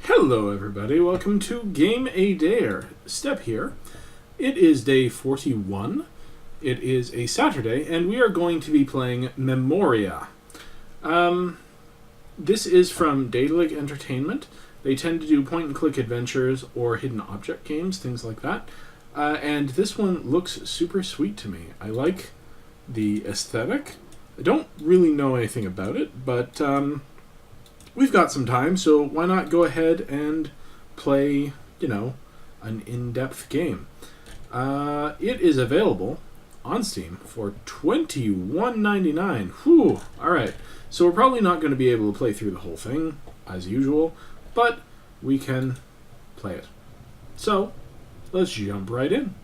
Hello everybody, welcome to Game A Dare. Step here. It is day 41. It is a Saturday, and we are going to be playing Memoria. This is from Daedalic Entertainment. They tend to do point-and-click adventures or hidden object games, things like that. And this one looks super sweet to me. I like the aesthetic. I don't really know anything about it, but we've got some time, so why not go ahead and play, an in-depth game. It is available on Steam for $21.99. Whew, alright. So we're probably not going to be able to play through the whole thing, as usual, but we can play it. So, let's jump right in.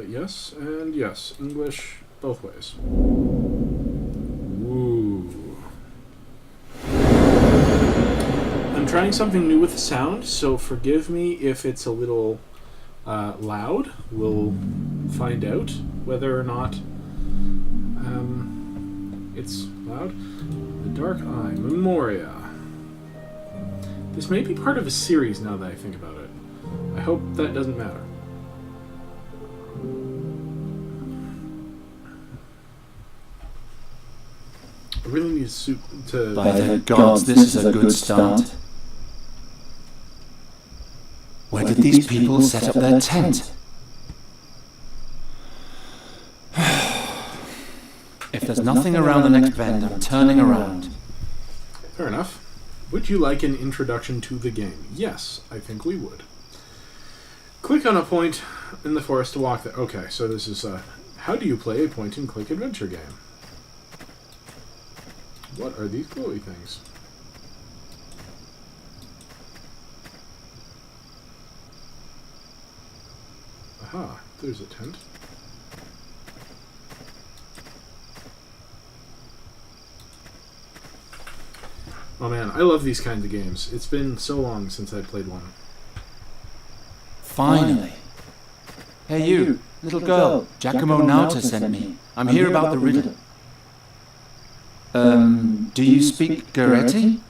Yes, and yes. English, both ways. Ooh. I'm trying something new with the sound, so forgive me if it's a little loud. We'll find out whether or not it's loud. The Dark Eye, Memoria. This may be part of a series now that I think about it. I hope that doesn't matter. I really need to... By the gods, this is a good start. Where did these people set up their tent? If there's nothing around the next bend, I'm turning around. Fair enough. Would you like an introduction to the game? Yes, I think we would. Click on a point in the forest to walk there. Okay, so this is how do you play a point-and-click adventure game? What are these glowy things? Aha, there's a tent. Oh man, I love these kinds of games. It's been so long since I played one. Finally. Hey you, little girl, Giacomo Nauta sent me. I'm here about the riddle. Do you speak Goretti?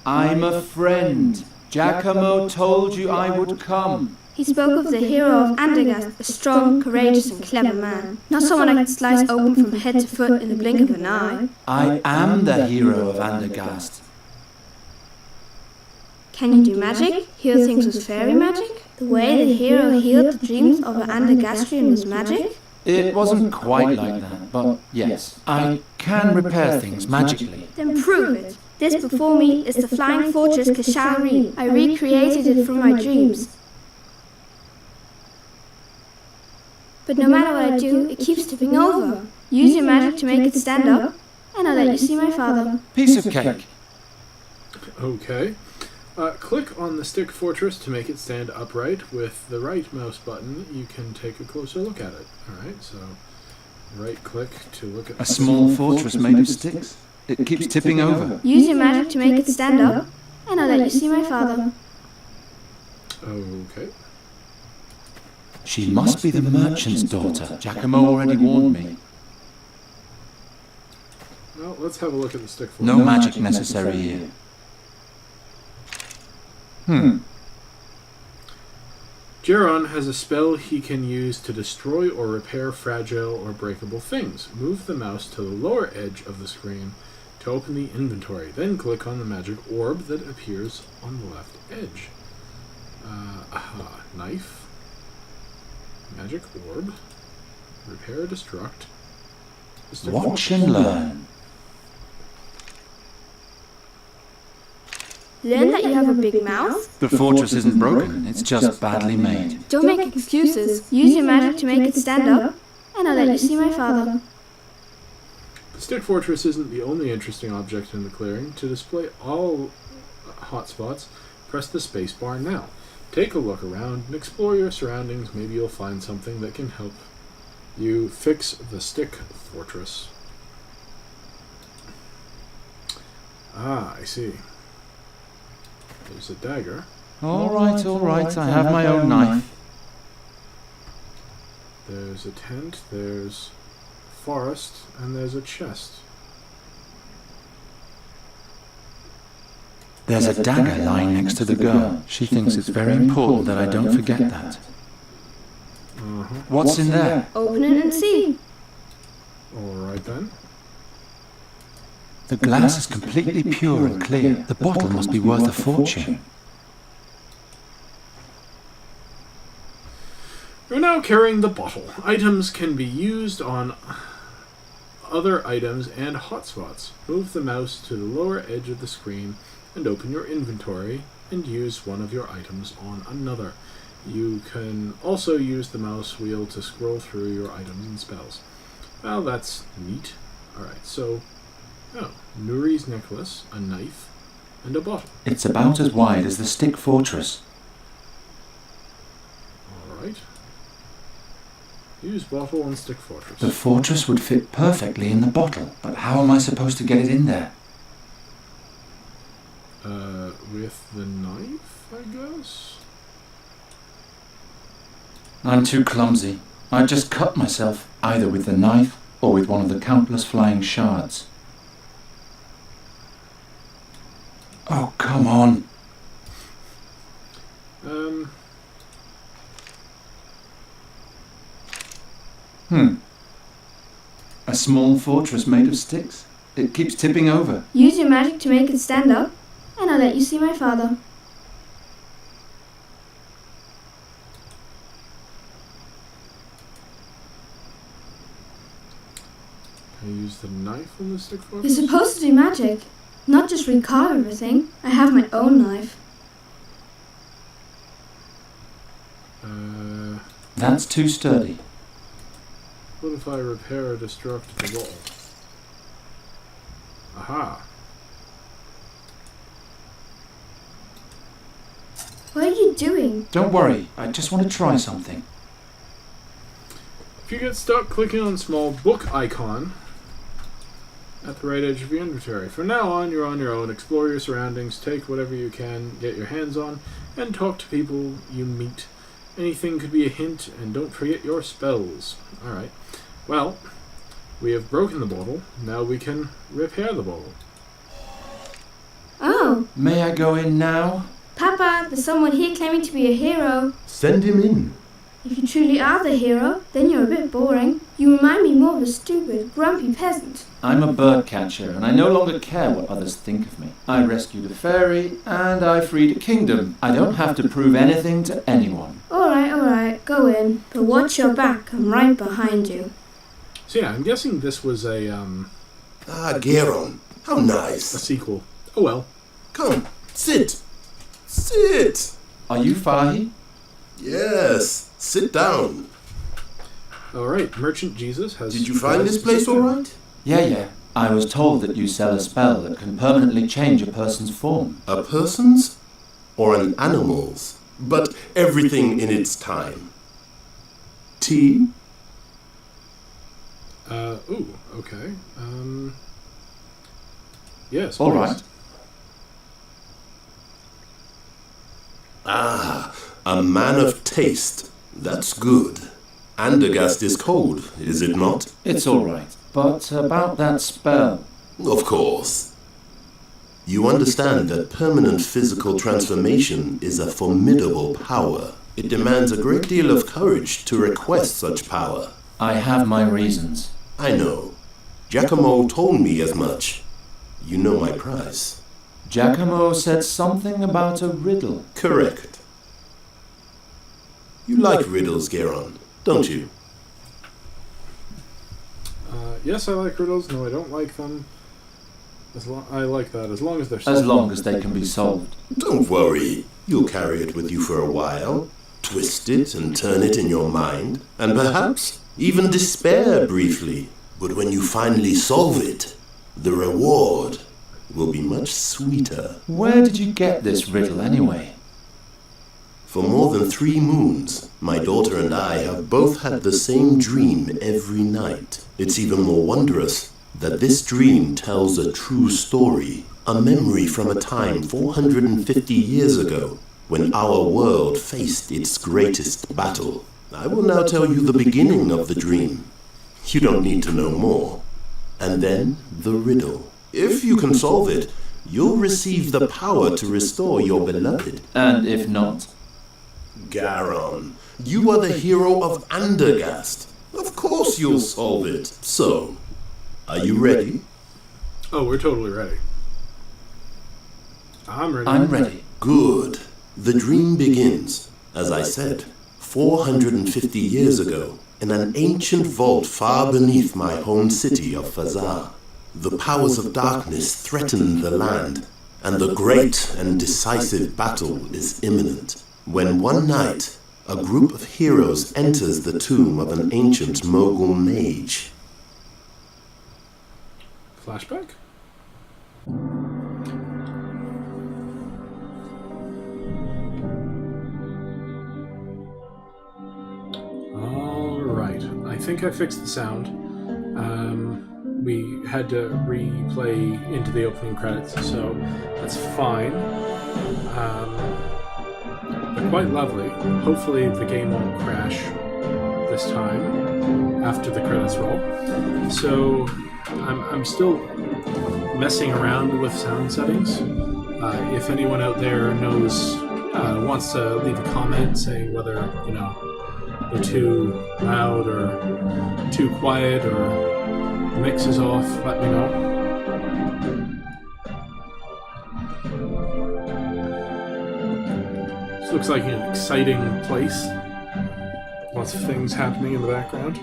I'm a friend. Giacomo told you I would come. He spoke of the hero of Andergast, a strong, courageous and clever man. Not someone I could slice open from head to foot in the blink of an eye. I am the hero of Andergast. Can you do magic? Heal things with fairy magic? The way the hero healed the dreams of an Andergastrian was magic? It wasn't quite like that, but yes, I can repair things magically. Then prove it. This before me is the flying fortress Kashari. I recreated it from my dreams. But no matter what I do, it keeps tipping over. Use your magic to make it stand up, and I'll let you see my father. Piece of cake. Okay. Click on the stick fortress to make it stand upright. With the right mouse button, you can take a closer look at it. Alright, so right click to look at... A small fortress made of sticks. It keeps tipping over. Use your magic to make it stand up, and I'll let you see my father. Okay. She must be the merchant's daughter. Giacomo already warned me. Well, let's have a look at the stick fortress. No magic necessary here. Geron has a spell he can use to destroy or repair fragile or breakable things. Move the mouse to the lower edge of the screen to open the inventory. Then click on the magic orb that appears on the left edge. Aha. Knife. Magic orb. Repair, destruct. Watch and learn. Learn that you have a big mouth. The fortress isn't broken, it's just badly made. Don't make excuses. Use your magic to make it stand up, and I'll let you see my father. The stick fortress isn't the only interesting object in the clearing. To display all hotspots, press the space bar now. Take a look around and explore your surroundings. Maybe you'll find something that can help you fix the stick fortress. Ah, I see. There's a dagger. All right, I have my own knife. There's a tent, there's forest, and there's a chest. There's a dagger lying next to the girl. She thinks it's very important that I don't forget that. What's in there? Open it and see. Alright then. The glass is completely pure and clear. The bottle must be worth a fortune. We're now carrying the bottle. Items can be used on other items and hotspots. Move the mouse to the lower edge of the screen and open your inventory and use one of your items on another. You can also use the mouse wheel to scroll through your items and spells. Well, that's neat. Alright, so... Oh, Nuri's necklace, a knife, and a bottle. It's about as wide as the stick fortress. Alright. Use bottle and stick fortress. The fortress would fit perfectly in the bottle, but how am I supposed to get it in there? With the knife, I guess? I'm too clumsy. I'd just cut myself, either with the knife or with one of the countless flying shards. Oh, come on. A small fortress made of sticks. It keeps tipping over. Use your magic to make it stand up, and I'll let you see my father. Can I use the knife on the stick You're fortress? supposed to do magic, not just recarve everything. I have my own knife. That's too sturdy. What if I repair or destruct the wall? Aha! What are you doing? Don't worry, I just want to try something. If you get stuck, clicking on small book icon at the right edge of your inventory. From now on, you're on your own. Explore your surroundings, take whatever you can get your hands on, and talk to people you meet. Anything could be a hint, and don't forget your spells. Alright. Well, we have broken the bottle. Now we can repair the bottle. Oh, May I go in now? Papa, there's someone here claiming to be a hero. Send him in. If you truly are the hero, then you're a bit boring. You remind me more of a stupid, grumpy peasant. I'm a bird catcher, and I no longer care what others think of me. I rescued a fairy, and I freed a kingdom. I don't have to prove anything to anyone. Alright, go in. But watch your back, I'm right behind you. So yeah, I'm guessing this was a Geron. How nice. sequel. Oh well. Come, sit. Sit. Are you Fahi? Yes, sit down. Alright, Merchant Jesus has... Did you find this place all right? Yeah. I was told that you sell a spell that can permanently change a person's form. A person's or an animal's, but everything in its time. Tea? Ooh, okay. Yes, All please. right. Ah, a man of taste. That's good. Andergast is cold, is it not? It's all right. But about that spell. Of course. You understand that permanent physical transformation is a formidable power. It demands a great deal of courage to request such power. I have my reasons. I know. Giacomo told me as much. You know my price. Giacomo said something about a riddle. Correct. You like riddles, Geron, don't you? Yes, I like riddles. No, I don't like them. I like that, as long as they're As solved. long as they can be solved. Don't worry. You'll carry it with you for a while. Twist it and turn it in your mind. And perhaps even despair briefly. But when you finally solve it, the reward will be much sweeter. Where did you get this riddle anyway? For more than 3 moons, my daughter and I have both had the same dream every night. It's even more wondrous that this dream tells a true story, a memory from a time 450 years ago. when our world faced its greatest battle. I will now tell you the beginning of the dream. You don't need to know more. And then the riddle. If you can solve it, you'll receive the power to restore your beloved. And if not? Garon, you are the hero of Andergast. Of course you'll solve it. So, are you ready? Oh, we're totally ready. I'm ready. I'm ready. Good. The dream begins, as I said, 450 years ago, in an ancient vault far beneath my home city of Fazar. The powers of darkness threaten the land, and the great and decisive battle is imminent. When one night, a group of heroes enters the tomb of an ancient Mogul mage. Flashback? Alright, I think I fixed the sound. We had to replay into the opening credits, so that's fine. They're quite lovely. Hopefully the game won't crash this time after the credits roll. So I'm still messing around with sound settings. If anyone out there knows, wants to leave a comment saying whether, they're too loud or too quiet or the mix is off, let me know. This looks like an exciting place. Lots of things happening in the background.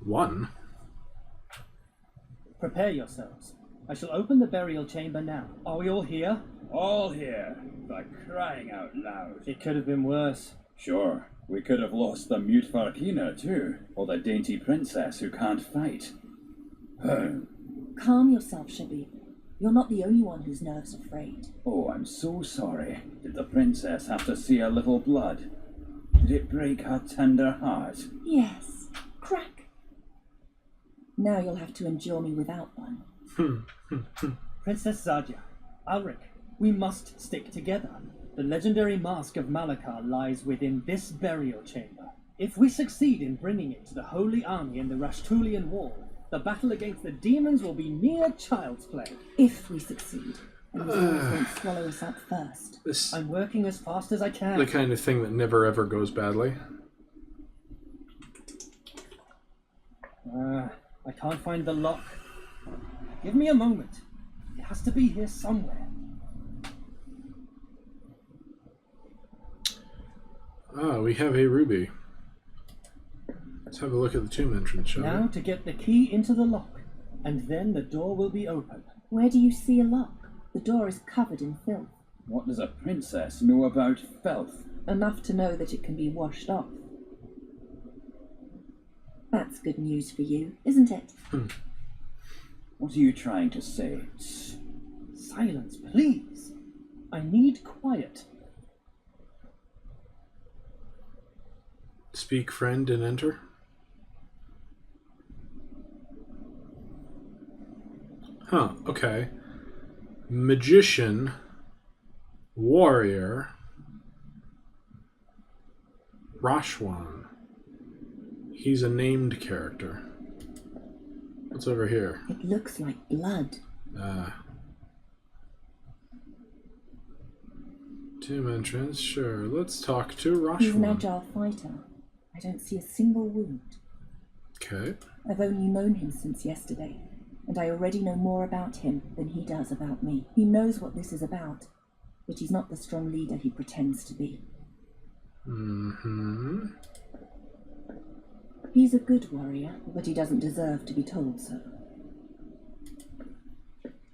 One. Prepare yourselves. I shall open the burial chamber now. Are we all here? All here, by crying out loud. It could have been worse. Sure, we could have lost the mute Farkina too, or the dainty princess who can't fight. Calm yourself, Shabib. You're not the only one whose nerves are frayed. Oh, I'm so sorry. Did the princess have to see a little blood? Did it break her tender heart? Yes, crack. Now you'll have to endure me without one. Princess Zadia, Alric, we must stick together. The legendary mask of Malakar lies within this burial chamber. If we succeed in bringing it to the Holy Army in the Rashtulian Wall, the battle against the demons will be mere child's play. If we succeed, and the demons won't swallow us up first. I'm working as fast as I can. The kind of thing that never ever goes badly. I can't find the lock. Give me a moment. It has to be here somewhere. Ah, we have a ruby. Let's have a look at the tomb entrance, shall Now we? to get the key into the lock, and then the door will be open. Where do you see a lock? The door is covered in filth. What does a princess know about filth? Enough to know that it can be washed off. That's good news for you, isn't it? What are you trying to say? Silence, please. I need quiet. Speak, friend, and enter. Huh, okay. Magician, warrior, Rashwan. He's a named character. What's over here? It looks like blood. Tomb entrance, sure. Let's talk to He's an Rashwan. agile fighter. I don't see a single wound. Okay. I've only known him since yesterday, and I already know more about him than he does about me. He knows what this is about, but he's not the strong leader he pretends to be. Mm-hmm. He's a good warrior, but he doesn't deserve to be told so.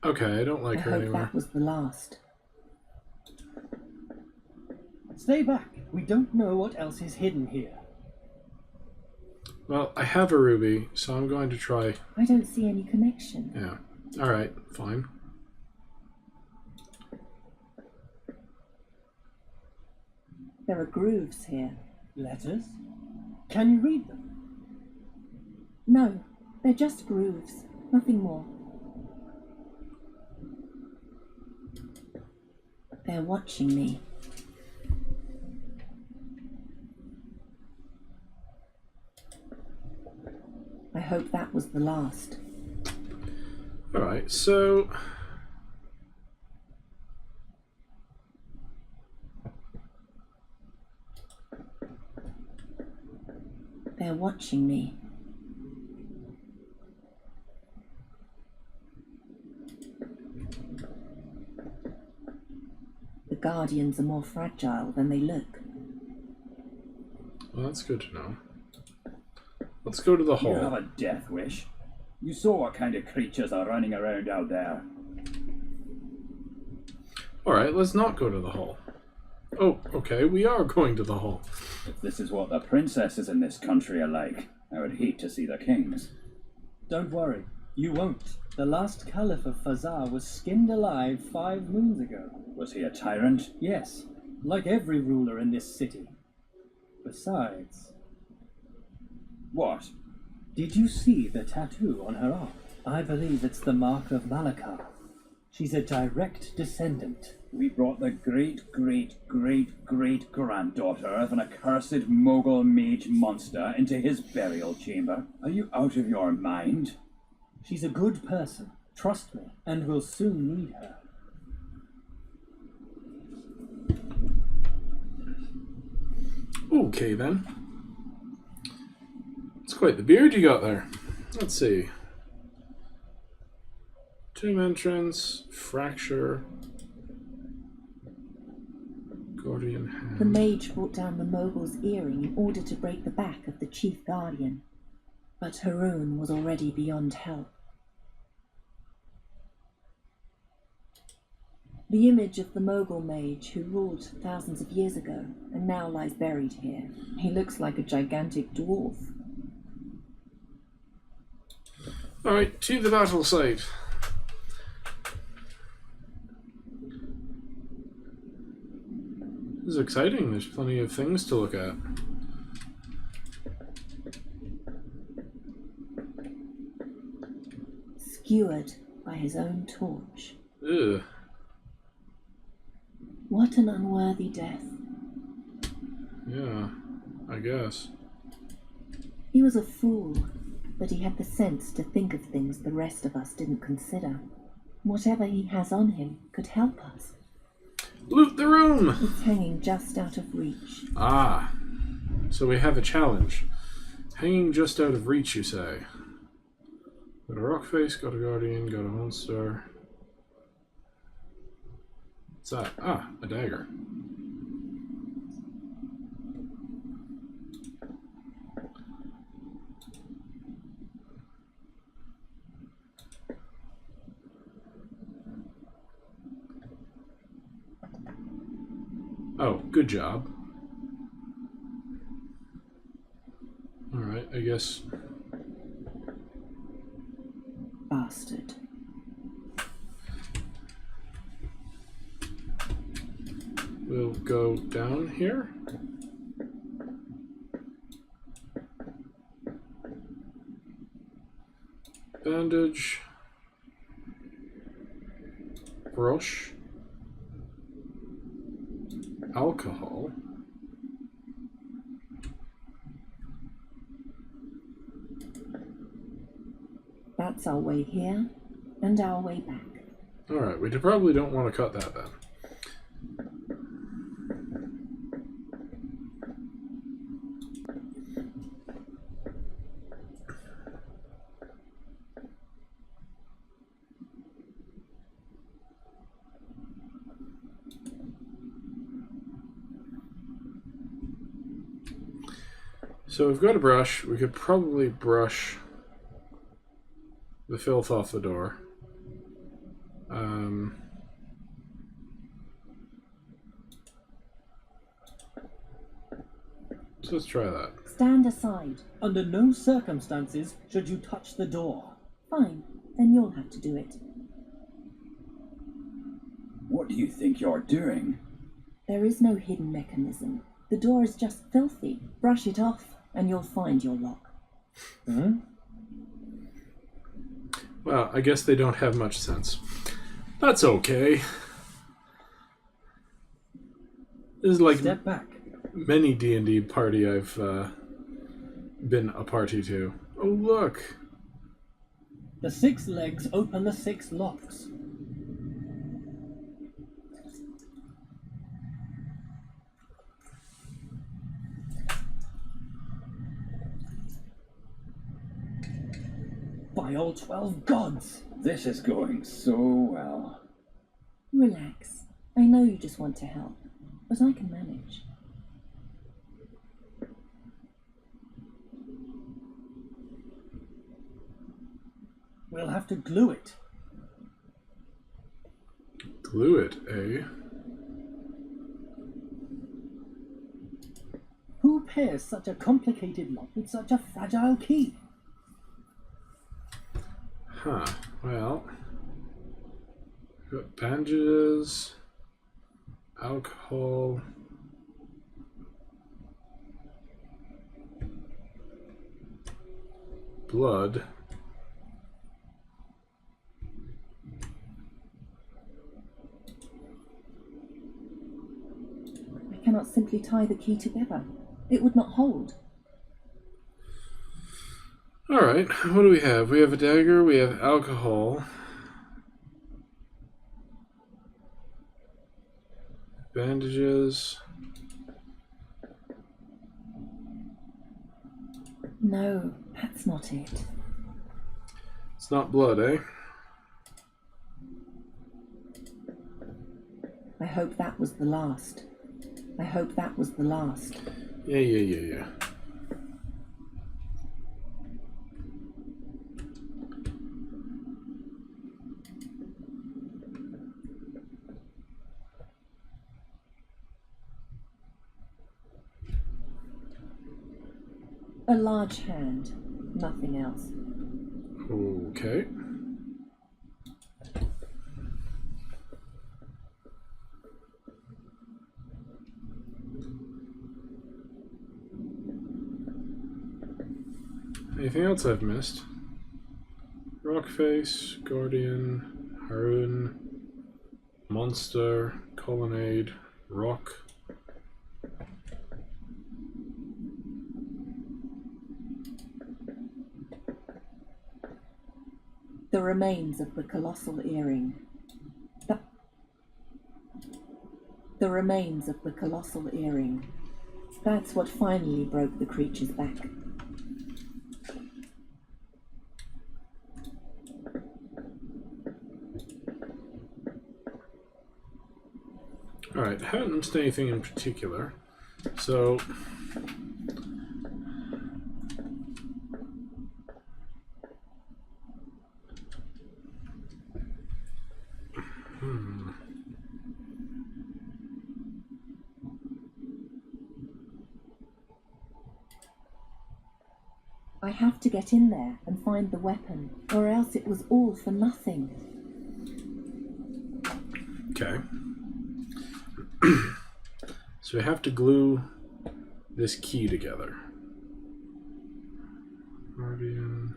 Okay, I don't like I her hope anymore. that was the last. Stay back. We don't know what else is hidden here. Well, I have a ruby, so I'm going to try. I don't see any connection. Yeah. Alright, fine. There are grooves here. Letters? Can you read them? No, they're just grooves, nothing more. They're watching me. I hope that was the last. Alright, so... They're watching me. The Guardians are more fragile than they look. Well, that's good to know. Let's go to the You have hall. a death wish. You saw what kind of creatures are running around out there. Alright, let's not go to the hall. Oh, okay, we are going to the hall. If this is what the princesses in this country are like, I would hate to see the kings. Don't worry. You won't. The last Caliph of Fazar was skinned alive 5 moons ago. Was he a tyrant? Yes, like every ruler in this city. Besides, What? did you see the tattoo on her arm? I believe it's the mark of Malakar. She's a direct descendant. We brought the great-great-great-great-granddaughter of an accursed Mogul mage monster into his burial chamber. Are you out of your mind? She's a good person, trust me, and we'll soon need her. Okay, then. It's quite the beard you got there. Let's see. Tomb entrance, fracture, guardian hand. The mage brought down the Mogul's earring in order to break the back of the chief guardian. But Haroun was already beyond help. The image of the Mogul mage who ruled thousands of years ago and now lies buried here. He looks like a gigantic dwarf. Alright, to the battle site. This is exciting. There's plenty of things to look at. Skewered by his own torch. Ugh. What an unworthy death. Yeah, I guess. He was a fool, but he had the sense to think of things the rest of us didn't consider. Whatever he has on him could help us. Loot the room! It's hanging just out of reach. Ah. So we have a challenge. Hanging just out of reach, you say. Got a rock face, got a guardian, got a monster. What's that? Ah, a dagger. Oh, good job. Alright, I guess. Bastard. We'll go down here. Bandage. Brush. Alcohol. That's our way here and our way back. Alright, we probably don't want to cut that then. So we've got a brush. We could probably brush the filth off the door. So let's try that. Stand aside. Under no circumstances should you touch the door. Fine, then you'll have to do it. What do you think you're doing? There is no hidden mechanism. The door is just filthy. Brush it off, and you'll find your lock. Well, I guess they don't have much sense. That's okay. This is like Step back. many D&D party I've been a party to. Oh, look. The 6 legs open the 6 locks. By all 12 gods! This is going so well. Relax. I know you just want to help, but I can manage. We'll have to glue it. Glue it, eh? Who pairs such a complicated lock with such a fragile key? Huh. Well, we've got bandages, alcohol, blood. I cannot simply tie the key together. It would not hold. Alright, what do we have? We have a dagger, we have alcohol. Bandages. No, that's not it. It's not blood, eh? I hope that was the last. I hope that was the last. Yeah. A large hand, nothing else. Okay. Anything else I've missed? Rockface, Guardian, Harun, Monster, Colonnade, Rock. The remains of the colossal earring. The remains of the colossal earring. That's what finally broke the creature's back. Alright, I haven't missed anything in particular. So... I have to get in there and find the weapon, or else it was all for nothing. Okay. So we have to glue this key together. Guardian.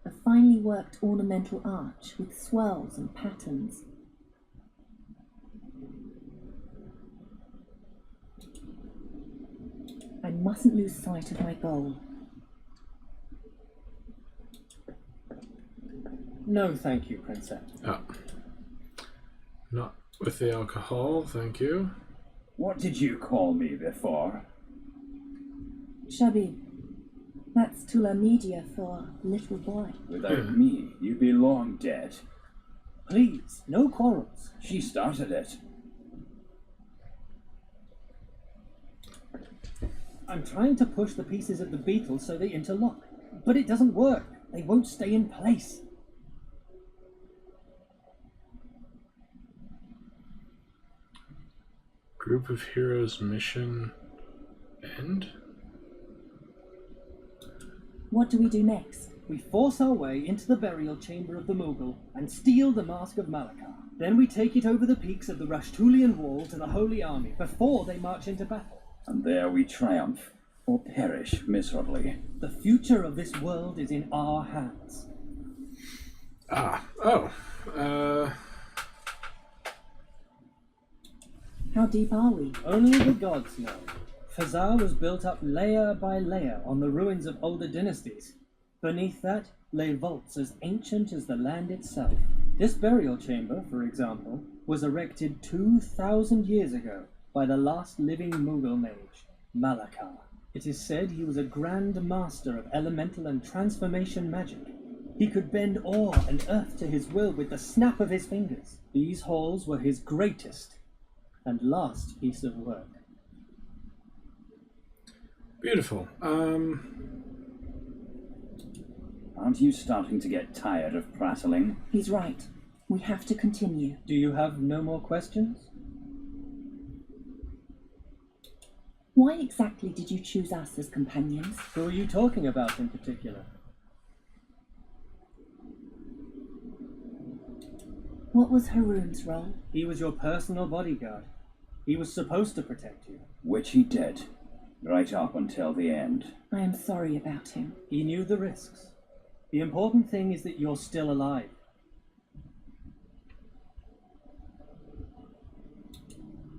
A finely worked ornamental arch with swirls and patterns. I mustn't lose sight of my goal. No, thank you, Princess. Oh. Not with the alcohol, thank you. What did you call me before? Shabib, that's Tula Media for little boy. Without me, you'd be long dead. Please, no quarrels. She started it. I'm trying to push the pieces of the beetle so they interlock, but it doesn't work. They won't stay in place. Group of heroes mission end? What do we do next? We force our way into the burial chamber of the Mughal and steal the Mask of Malakar. Then we take it over the peaks of the Rashtulian Wall to the Holy Army before they march into battle. And there we triumph, or perish miserably. The future of this world is in our hands. How deep are we? Only the gods know. Fazar was built up layer by layer on the ruins of older dynasties. Beneath that lay vaults as ancient as the land itself. This burial chamber, for example, was erected 2,000 years ago by the last living Mughal mage, Malakar. It is said he was a grand master of elemental and transformation magic. He could bend ore and earth to his will with the snap of his fingers. These halls were his greatest and last piece of work. Beautiful. Aren't you starting to get tired of prattling? He's right. We have to continue. Do you have no more questions? Why exactly did you choose us as companions? Who are you talking about in particular? What was Haroon's role? He was your personal bodyguard. He was supposed to protect you. Which he did, right up until the end. I am sorry about him. He knew the risks. The important thing is that you're still alive.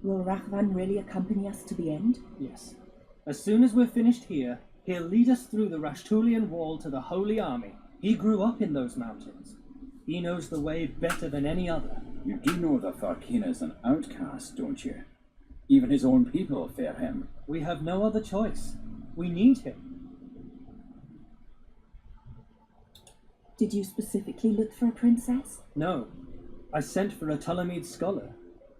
Will Rahvan really accompany us to the end? Yes. As soon as we're finished here, he'll lead us through the Rashtulian Wall to the Holy Army. He grew up in those mountains. He knows the way better than any other. You do know that Tharkina's an outcast, don't you? Even his own people fear him. We have no other choice. We need him. Did you specifically look for a princess? No. I sent for a Ptolemid scholar,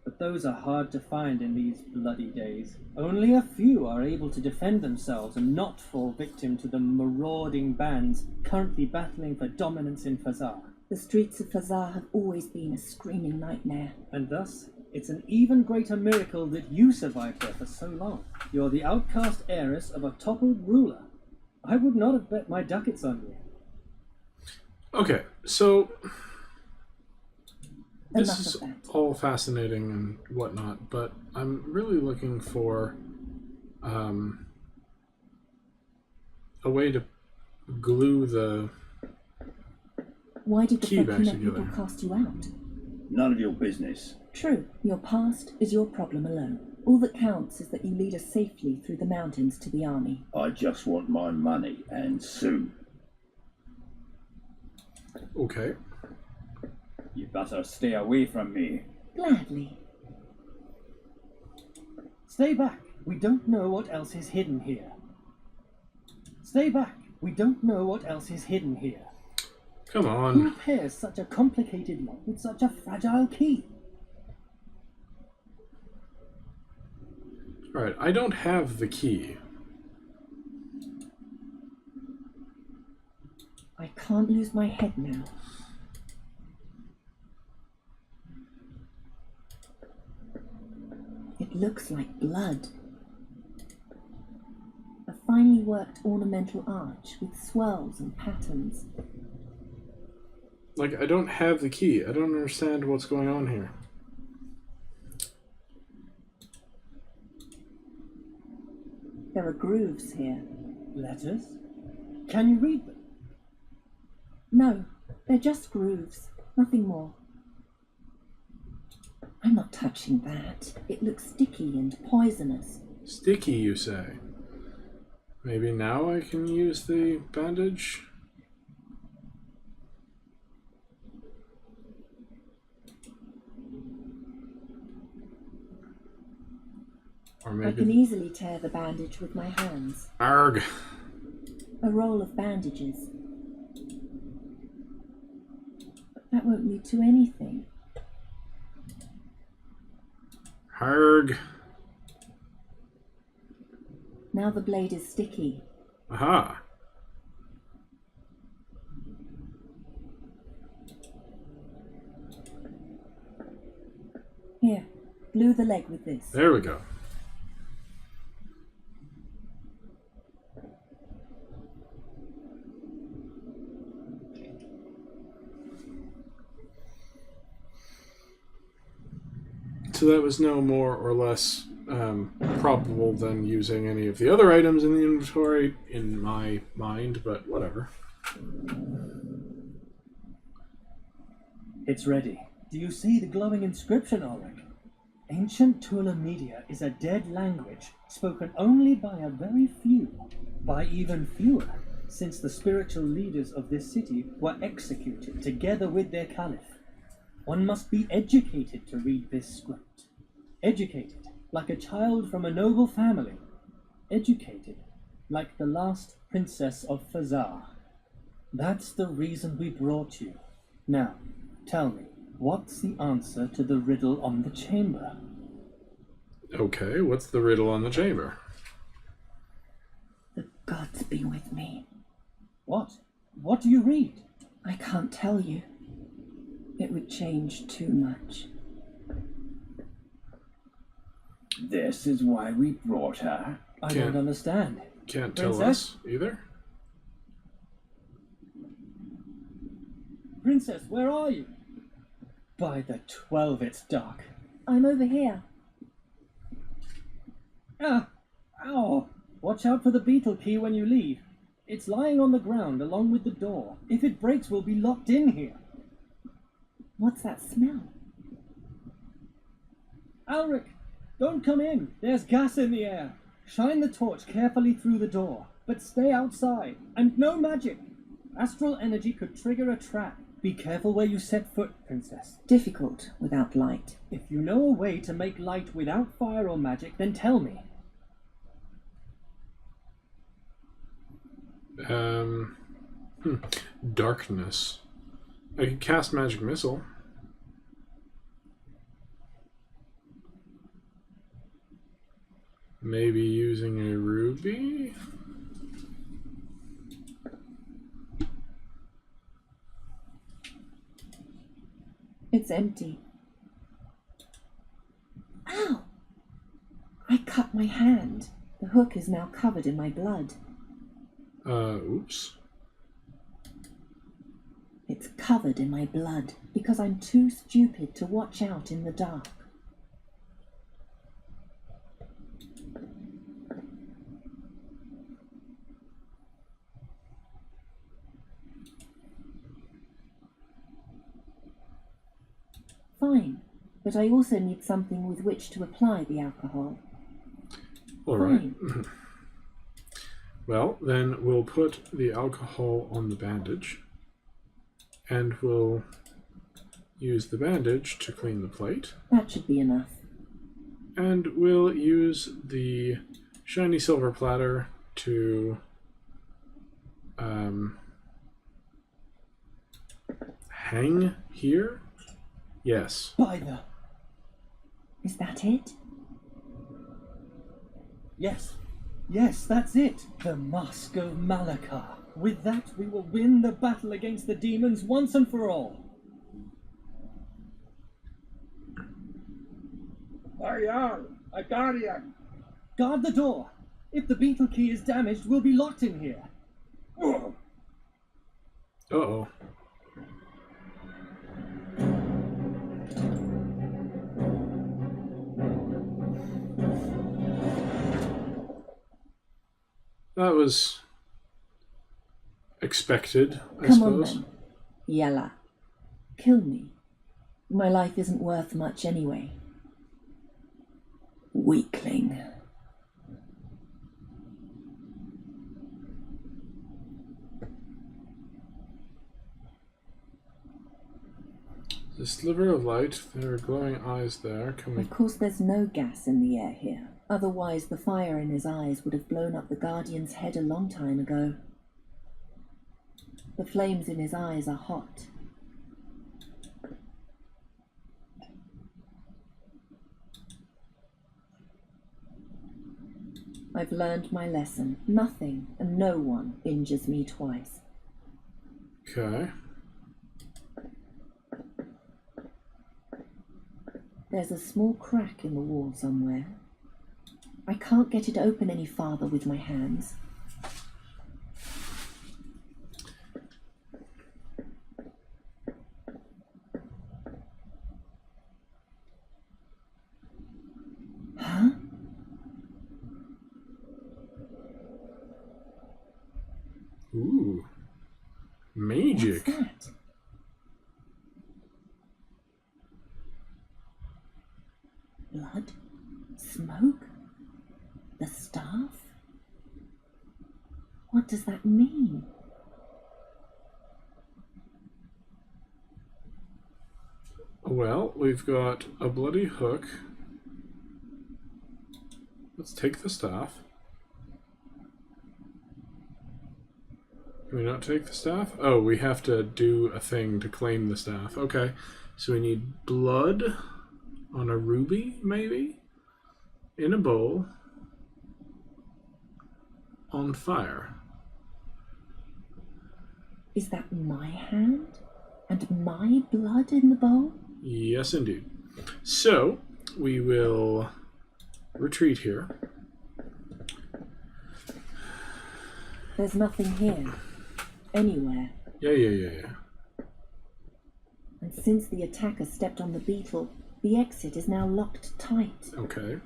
but those are hard to find in these bloody days. Only a few are able to defend themselves and not fall victim to the marauding bands currently battling for dominance in Fazar. The streets of Fazar have always been a screaming nightmare. And thus, it's an even greater miracle that you survived there for so long. You're the outcast heiress of a toppled ruler. I would not have bet my ducats on you. Okay, so this Enough is of that. all fascinating and whatnot, but I'm really looking for a way to glue the Why did the key back Fakina people together. cast you out? None of your business. True, your past is your problem alone. All that counts is that you lead us safely through the mountains to the army. I just want my money, and soon. Okay. You better stay away from me. Gladly. Stay back. We don't know what else is hidden here. Stay back. We don't know what else is hidden here. Come Who on. pairs such a complicated lock with such a fragile key? Alright, I don't have the key. I can't lose my head now. It looks like blood. A finely worked ornamental arch with swirls and patterns. Like, I don't have the key. I don't understand what's going on here. There are grooves here. Letters? Can you read them? No, they're just grooves, nothing more. I'm not touching that. It looks sticky and poisonous. Sticky, you say? Maybe now I can use the bandage? Or I can maybe... easily tear the bandage with my hands. Arg! A roll of bandages. But that won't lead to anything. Harg! Now the blade is sticky. Aha. Here, glue the leg with this. There we go. So that was no more or less probable than using any of the other items in the inventory, in my mind, but whatever. It's ready. Do you see the glowing inscription, Ulrich? Ancient Tula Media is a dead language spoken only by a very few, by even fewer, since the spiritual leaders of this city were executed together with their caliph. One must be educated to read this script. Educated, like a child from a noble family. Educated, like the last princess of Fazar. That's the reason we brought you. Now, tell me, what's the answer to the riddle on the chamber? Okay, what's the riddle on the chamber? The gods be with me. What? What do you read? I can't tell you. It would change too much. This is why we brought her. I Can't- don't understand. Can't tell Princess? us either. Princess, where are you? By the 12, it's dark. I'm over here. Ah! Ow! Watch out for the beetle key when you leave. It's lying on the ground along with the door. If it breaks, we'll be locked in here. What's that smell? Ulrich, don't come in. There's gas in the air. Shine the torch carefully through the door, but stay outside. And no magic. Astral energy could trigger a trap. Be careful where you set foot, Princess. Difficult without light. If you know a way to make light without fire or magic, then tell me. Darkness. I could cast magic missile. Maybe using a ruby? It's empty. Ow! I cut my hand. The hook is now covered in my blood. Oops. It's covered in my blood because I'm too stupid to watch out in the dark. Fine, but I also need something with which to apply the alcohol. All right. Fine. Well, then we'll put the alcohol on the bandage, and we'll use the bandage to clean the plate, That should be enough. and we'll use the shiny silver platter to hang here. Yes. By the... Is that it? Yes. Yes, that's it. The Mask of Malakar. With that, we will win the battle against the demons once and for all. Ariel, a guardian. Guard the door. If the beetle key is damaged, we'll be locked in here. Uh-oh. That was expected, I Come on suppose. then. Yella. Kill me. My life isn't worth much anyway. Weakling. The sliver of light, there are glowing eyes there. Can we... Of course there's no gas in the air here. Otherwise the fire in his eyes would have blown up the Guardian's head a long time ago. The flames in his eyes are hot. I've learned my lesson. Nothing and no one injures me twice. Okay. There's a small crack in the wall somewhere. I can't get it open any farther with my hands. Huh? Ooh. Magic. What's that? Blood? Smoke? The staff? What does that mean? Well, we've got a bloody hook. Let's take the staff. Can we not take the staff? Oh, we have to do a thing to claim the staff. Okay. So we need blood on a ruby, maybe? In a bowl. On fire. Is that my hand? And my blood in the bowl? Yes, indeed. So, we will retreat here. There's nothing here. Anywhere. Yeah. And since the attacker stepped on the beetle, the exit is now locked tight. Okay.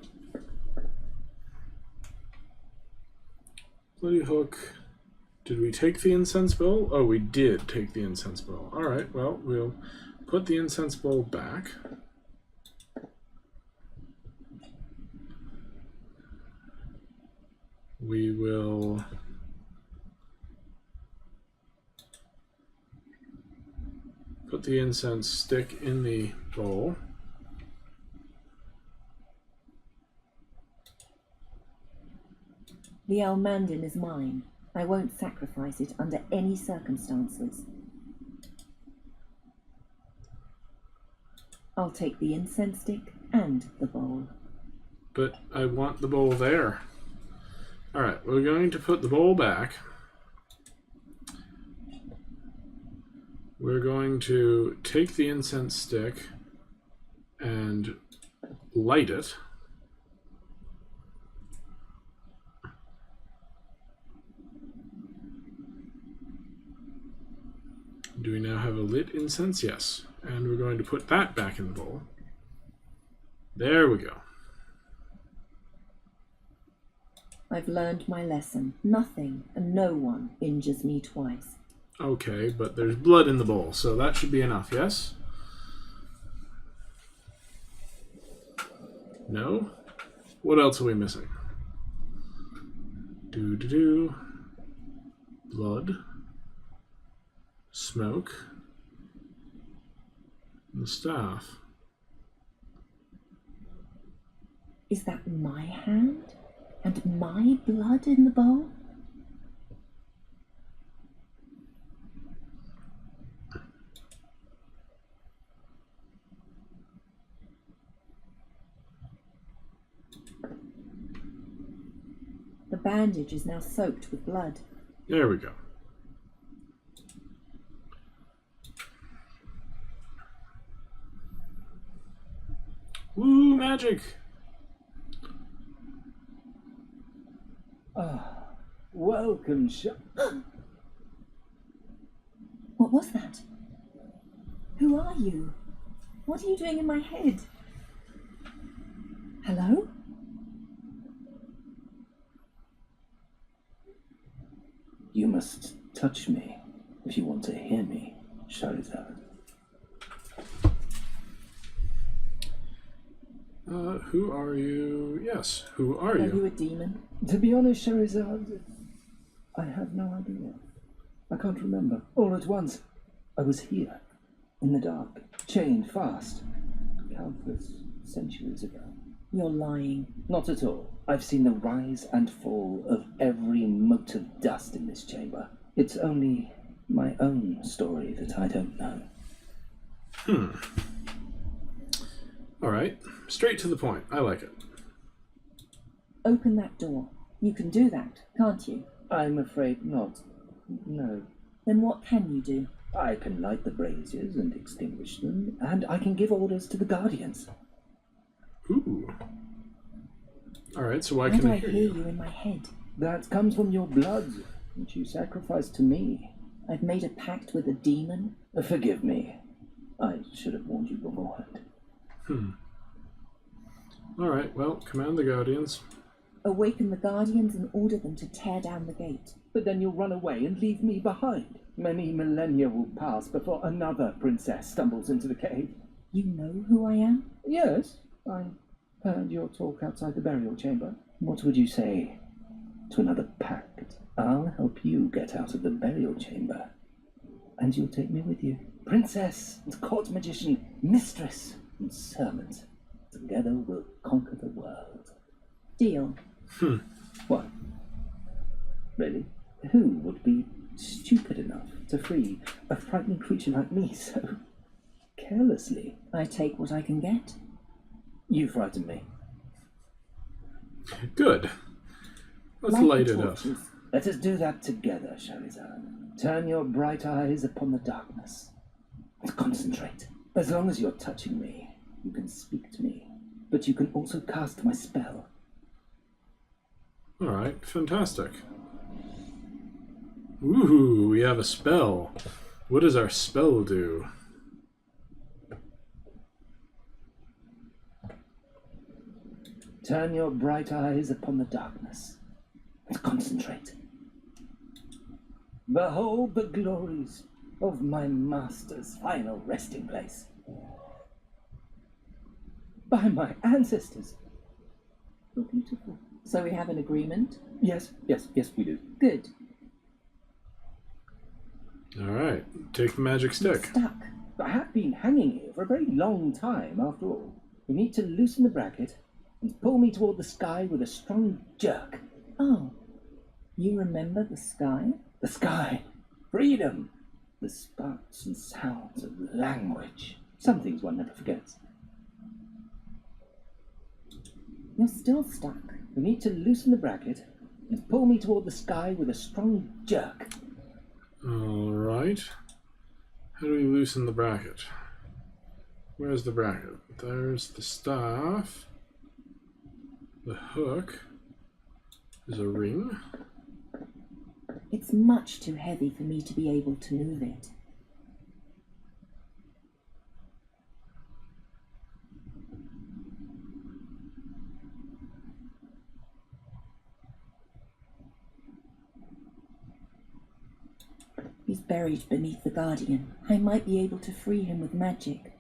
Bloody hook. Did we take the incense bowl? Oh, we did take the incense bowl. Alright, well, we'll put the incense bowl back. We will put the incense stick in the bowl. The Almandin is mine. I won't sacrifice it under any circumstances. I'll take the incense stick and the bowl. But I want the bowl there. Alright, we're going to put the bowl back. We're going to take the incense stick and light it. Do we now have a lit incense? Yes. And we're going to put that back in the bowl. There we go. I've learned my lesson. Nothing and no one injures me twice. Okay, but there's blood in the bowl, so that should be enough, yes? No? What else are we missing? Blood. Smoke. And the staff. Is that my hand? And my blood in the bowl? The bandage is now soaked with blood. There we go. Woo, magic! Welcome, What was that? Who are you? What are you doing in my head? Hello? You must touch me if you want to hear me, Charizard. Who are you? Yes, who are Are you? you a demon? To be honest, Charizard, I have no idea. I can't remember. All at once, I was here, in the dark, chained fast, countless centuries ago. You're lying. Not at all. I've seen the rise and fall of every mote of dust in this chamber. It's only my own story that I don't know. Alright, straight to the point. I like it. Open that door. You can do that, can't you? I'm afraid not. No. Then what can you do? I can light the braziers and extinguish them, and I can give orders to the guardians. Ooh. Alright, so why Why can do I I hear hear you? you in my head? That comes from your blood, which you sacrificed to me. I've made a pact with a demon. Forgive me. I should have warned you beforehand. Alright, well, command the Guardians. Awaken the guardians and order them to tear down the gate. But then you'll run away and leave me behind. Many millennia will pass before another princess stumbles into the cave. You know who I am? Yes, I heard your talk outside the burial chamber. What would you say to another pact? I'll help you get out of the burial chamber, and you'll take me with you. Princess and court magician, mistress and servant. Together we'll conquer the world. Deal. What? Really? Who would be stupid enough to free a frightening creature like me so carelessly? I take what I can get. You frighten me. Good. Let's Light the light it up. torches. Let us do that together, Charizard. Turn your bright eyes upon the darkness and concentrate. As long as you're touching me, you can speak to me, but you can also cast my spell. Alright, fantastic. Ooh, we have a spell. What does our spell do? Turn your bright eyes upon the darkness and concentrate. Behold the glories of my master's final resting place. By my ancestors. You're beautiful. So we have an agreement? Yes, we do. Good. Alright, take the magic stick. Stuck. I have been hanging here for a very long time, after all. You need to loosen the bracket and pull me toward the sky with a strong jerk. Oh. You remember the sky? The sky. Freedom. The sparks and sounds of language. Some things one never forgets. You're still stuck. You need to loosen the bracket and pull me toward the sky with a strong jerk. Alright. How do we loosen the bracket? Where's the bracket? There's the staff. The hook is a ring. It's much too heavy for me to be able to move it. He's buried beneath the Guardian. I might be able to free him with magic,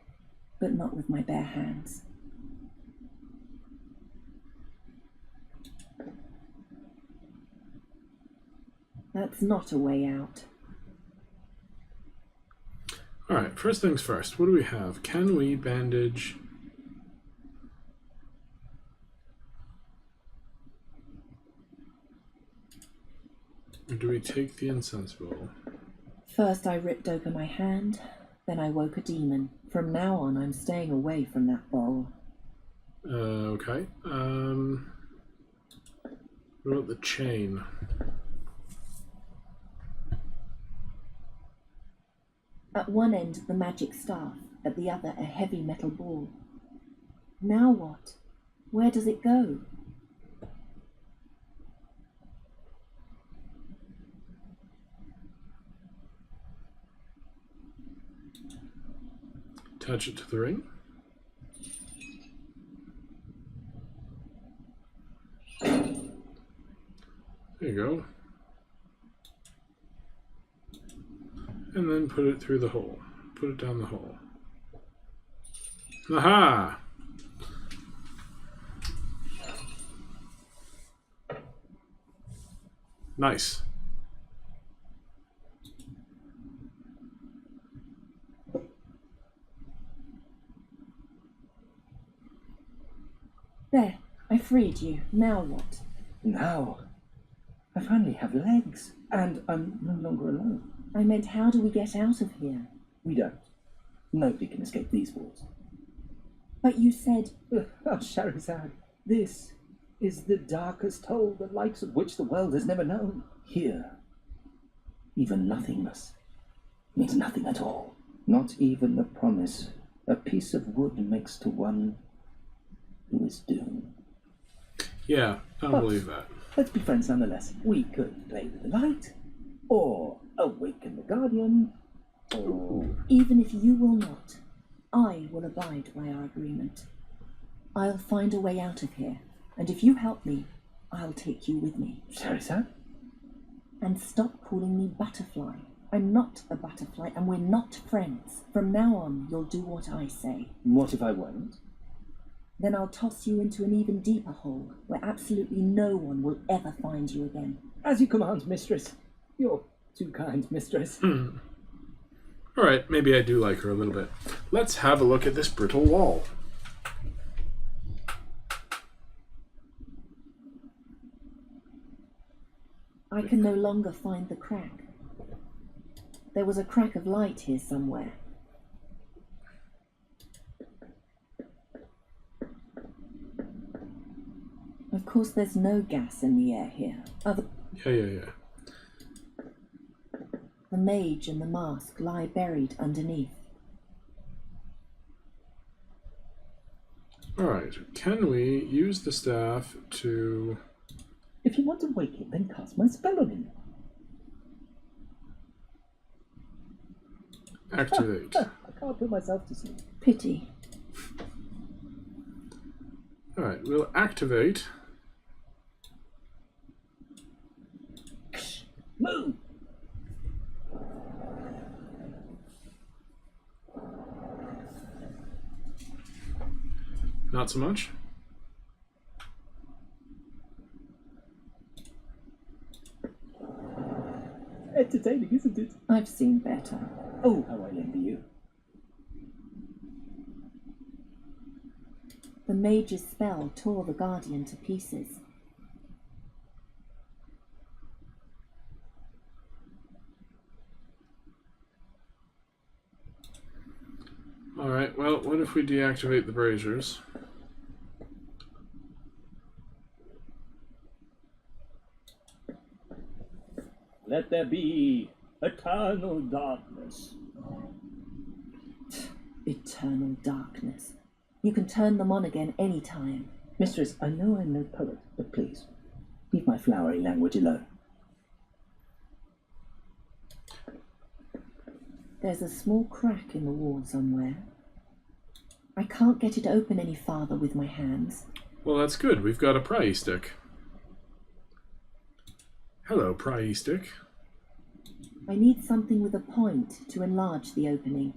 but not with my bare hands. That's not a way out. Alright, first things first. What do we have? Can we bandage... Or do we take the insensible? First I ripped open my hand, then I woke a demon. From now on I'm staying away from that bowl. Okay. What about the chain? At one end the magic staff, at the other a heavy metal ball. Now what? Where does it go? Attach it to the ring. There you go. And then put it through the hole. Put it down the hole. Aha! Nice. There, I freed you. Now what? Now, I finally have legs, and I'm no longer alone. I meant, how do we get out of here? We don't. Nobody can escape these walls. But you said... Oh, Charizard, this is the darkest hole, the likes of which the world has never known. Here, even nothingness means nothing at all. Not even the promise a piece of wood makes to one who is doomed. Yeah, I don't believe that. Let's be friends nonetheless. We could play with the light, or awaken the guardian, or... Even if you will not, I will abide by our agreement. I'll find a way out of here, and if you help me, I'll take you with me. Sarisa? And stop calling me Butterfly. I'm not a butterfly, and we're not friends. From now on, you'll do what I say. What if I won't? Then I'll toss you into an even deeper hole, where absolutely no one will ever find you again. As you command, mistress. You're too kind, mistress. Alright, maybe I do like her a little bit. Let's have a look at this brittle wall. I can no longer find the crack. There was a crack of light here somewhere. Of course, there's no gas in the air here. Yeah. The mage and the mask lie buried underneath. Alright, can we use the staff to... If you want to wake him, then cast my spell on him. activate? I can't put myself to sleep. Pity. Alright, we'll activate. Move! Not so much. Entertaining, isn't it? I've seen better. Oh, how I envy you. The mage's spell tore the guardian to pieces. Alright, well, what if we deactivate the braziers? Let there be eternal darkness. Eternal darkness. You can turn them on again any time. Mistress, I know I'm no poet, but please, leave my flowery language alone. There's a small crack in the wall somewhere. I can't get it open any farther with my hands. Well, that's good. We've got a pry stick. Hello, pry stick. I need something with a point to enlarge the opening.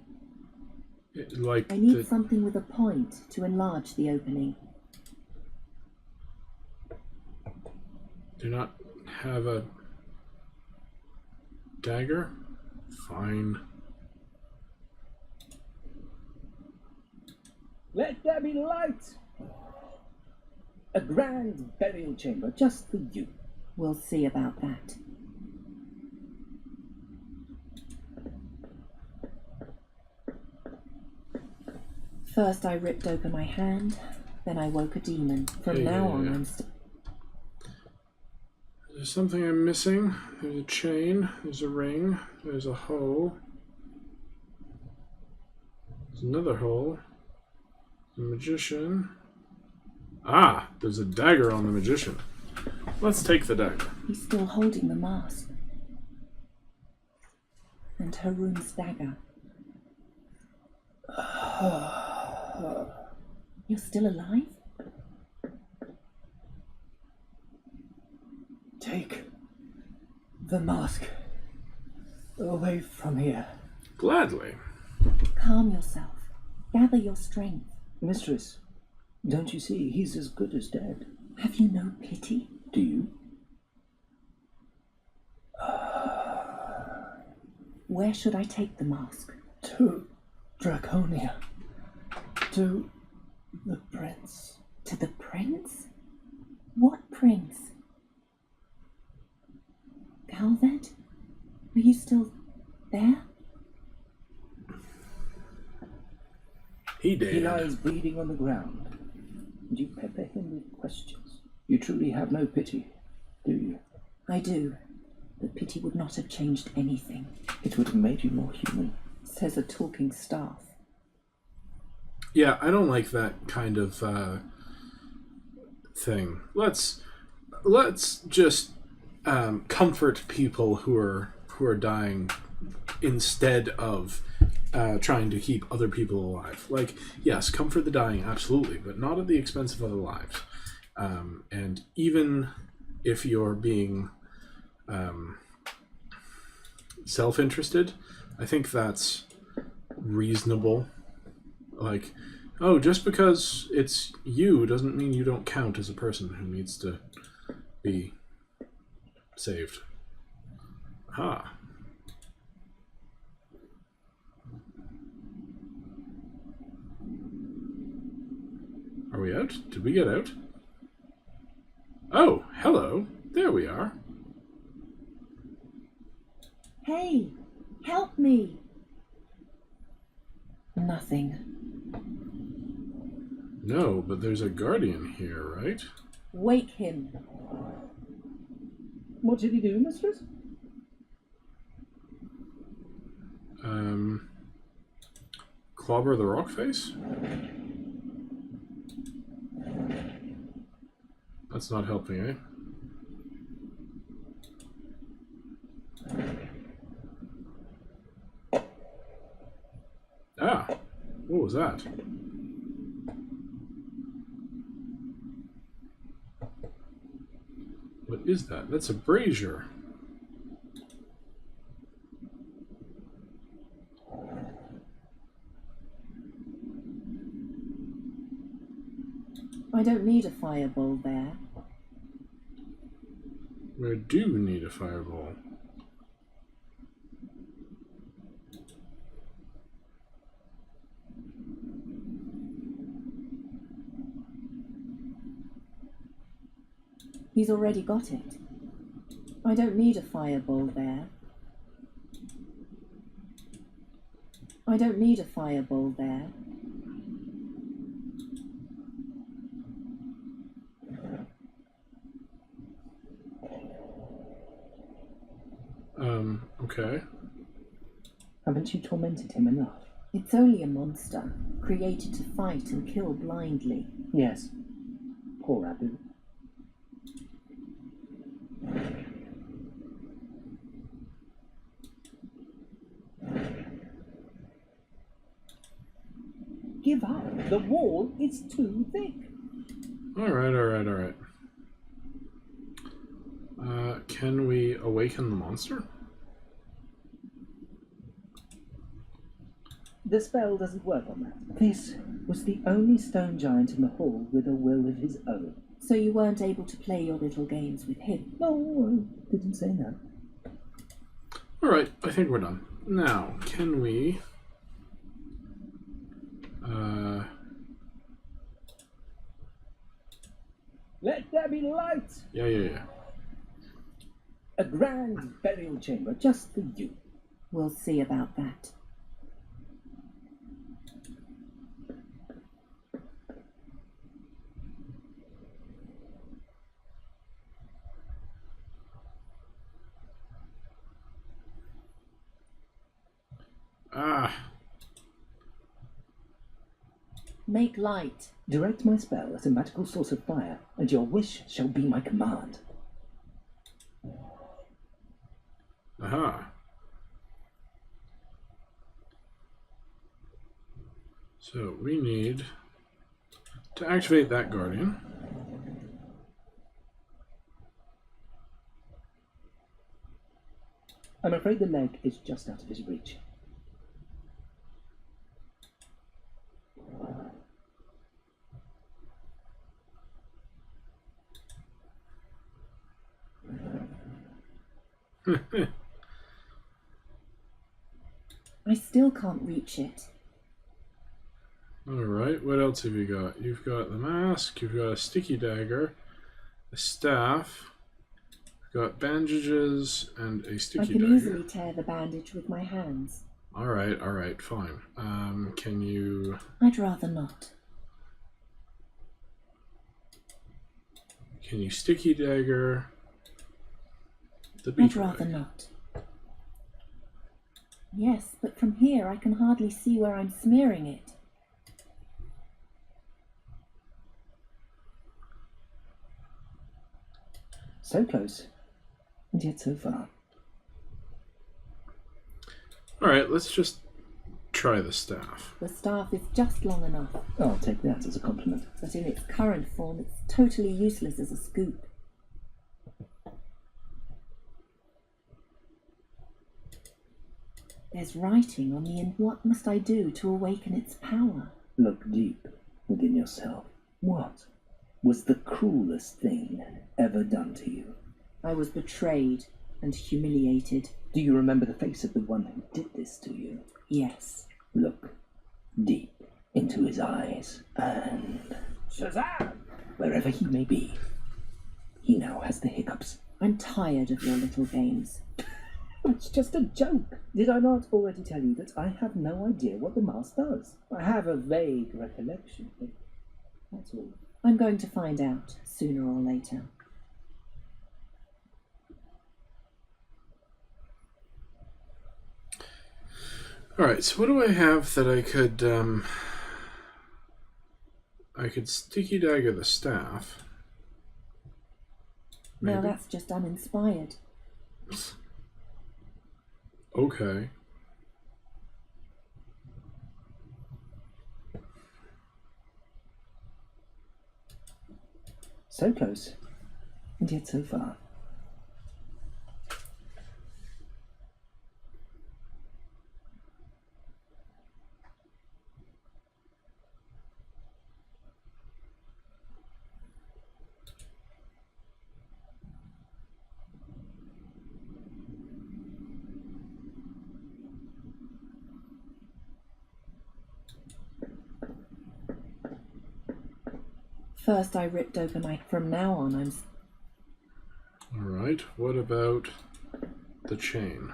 Like I need something with a point to enlarge the opening. Do not have a dagger? Fine. Let there be light! A grand burial chamber just for you. We'll see about that. First I ripped open my hand, then I woke a demon. From now on I'm There's something I'm missing. There's a chain, there's a ring, there's a hole. There's another hole. The magician. Ah, there's a dagger on the magician. Let's take the dagger. He's still holding the mask. And Haroon's dagger. You're still alive? Take the mask away from here. Gladly. Calm yourself. Gather your strength. Mistress, don't you see he's as good as dead? Have you no pity? Do you? Where should I take the mask? To Draconia. To the prince. To the prince? What prince? Galved? Are you still there? He did. He lies bleeding on the ground, and you pepper him with questions. You truly have no pity, do you? I do. But pity would not have changed anything, It would have made you more human. says a talking staff. Yeah, I don't like that kind of thing. Let's just comfort people who are dying instead of trying to keep other people alive. Like, yes, comfort the dying, absolutely, but not at the expense of other lives. And even if you're being self-interested, I think that's reasonable. Like, oh, just because it's you doesn't mean you don't count as a person who needs to be saved. Aha. Are we out? Did we get out? Oh, hello. There we are. Hey, help me! Nothing. No, but there's a guardian here, right? Wake him. What did he do, mistress? Clobber the Rockface? That's not helping, eh? Ah! What was that? What is that? That's a brazier. I don't need a fireball there. We do need a fireball. He's already got it. I don't need a fireball there. I don't need a fireball there. Okay. Haven't you tormented him enough? It's only a monster, created to fight and kill blindly. Yes. Poor Abu. Give up. The wall is too thick. Alright. Can we awaken the monster? The spell doesn't work on that. This was the only stone giant in the hall with a will of his own. So you weren't able to play your little games with him? No, I didn't say that. Alright, I think we're done. Now, can we... Let there be light! Yeah. A grand burial chamber just for you. We'll see about that. Make light. Direct my spell at a magical source of fire, and your wish shall be my command. Aha. So we need to activate that guardian. I'm afraid the leg is just out of his reach. I still can't reach it. Alright, what else have you got? You've got the mask, you've got a sticky dagger, a staff, you've got bandages, and a I sticky can dagger. easily tear the bandage with my hands. Alright, fine. Can you... I'd rather not. Can you sticky dagger the I'd beetle rather egg? not. Yes, but from here I can hardly see where I'm smearing it. So close, and yet so far. Alright, let's just try the staff. The staff is just long enough, I'll take that as a compliment. but in its current form it's totally useless as a scoop. There's writing on the end. What must I do to awaken its power? Look deep within yourself. What was the cruelest thing ever done to you? I was betrayed and humiliated. Do you remember the face of the one who did this to you? Yes. Look deep into his eyes, and Shazam! Wherever he may be, he now has the hiccups. I'm tired of your little games. It's just a joke. Did I not already tell you that I have no idea what the mask does? I have a vague recollection, but that's all. I'm going to find out sooner or later. Alright, so what do I have that I could sticky dagger the staff. Now Maybe. that's just uninspired. Okay. So close, and yet so far. First I ripped open my... From now on I'm... Alright, what about the chain?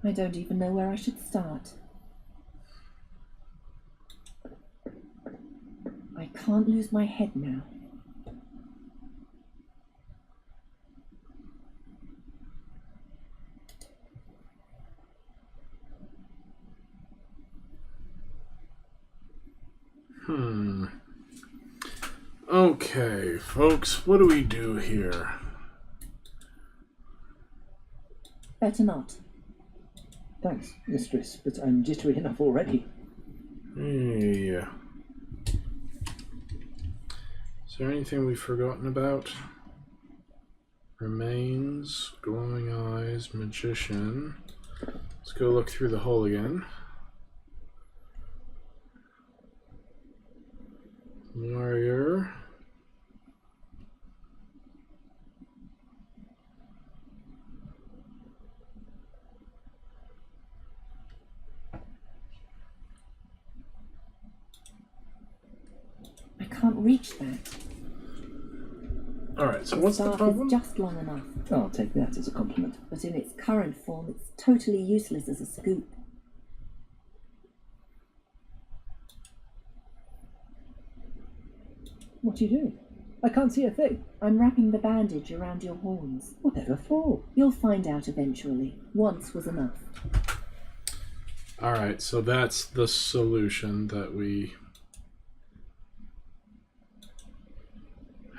I don't even know where I should start. I can't lose my head now. Okay, folks, what do we do here? Better not. Thanks, mistress, but I'm jittery enough already. Yeah. Is there anything we've forgotten about? Remains, glowing eyes, magician. Let's go look through the hole again. Warrior. I can't reach that. Alright, so what's the staff problem? is just long enough, I'll take that as a compliment. but in its current form it's totally useless as a scoop. What are you doing? I can't see a thing. I'm wrapping the bandage around your horns. Whatever for? You'll find out eventually. Once was enough. Alright, so that's the solution that we